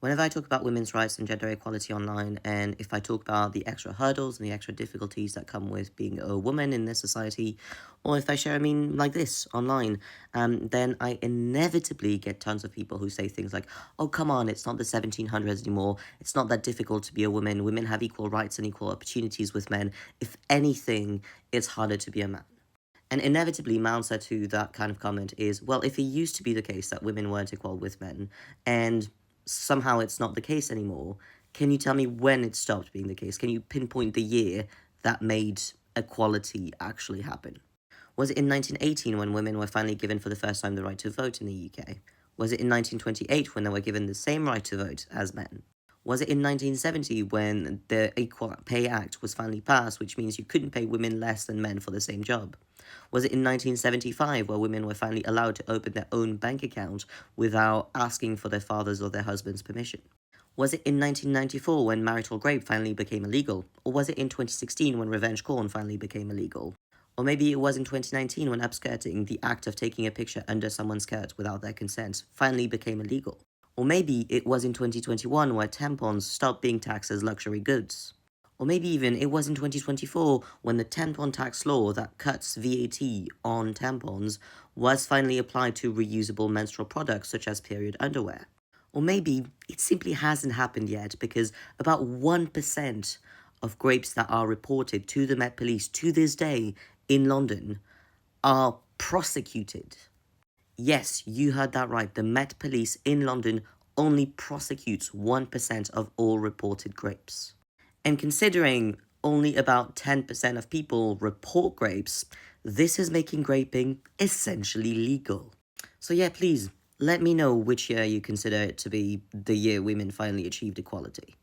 Whenever I talk about women's rights and gender equality online, and if I talk about the extra hurdles and the extra difficulties that come with being a woman in this society, or if I share a meme like this online, then I inevitably get tons of people who say things like, oh, come on, it's not the 1700s anymore. It's not that difficult to be a woman. Women have equal rights and equal opportunities with men. If anything, it's harder to be a man. And inevitably, my answer to that kind of comment is, well, if it used to be the case that women weren't equal with men, and somehow it's not the case anymore, can you tell me when it stopped being the case? Can you pinpoint the year that made equality actually happen? Was it in 1918 when women were finally given for the first time the right to vote in the UK? Was it in 1928 when they were given the same right to vote as men? Was it in 1970 when the Equal Pay Act was finally passed, which means you couldn't pay women less than men for the same job? Was it in 1975 where women were finally allowed to open their own bank account without asking for their father's or their husband's permission? Was it in 1994 when marital rape finally became illegal? Or was it in 2016 when revenge porn finally became illegal? Or maybe it was in 2019 when upskirting, the act of taking a picture under someone's skirt without their consent, finally became illegal. Or maybe it was in 2021 where tampons stopped being taxed as luxury goods. Or maybe even it was in 2024 when the tampon tax law that cuts VAT on tampons was finally applied to reusable menstrual products such as period underwear. Or maybe it simply hasn't happened yet because about 1% of grapes that are reported to the Met Police to this day in London are prosecuted. Yes, you heard that right. The Met Police in London only prosecutes 1% of all reported grapes. And considering only about 10% of people report grapes, this is making graping essentially legal. So yeah, please, let me know which year you consider it to be the year women finally achieved equality.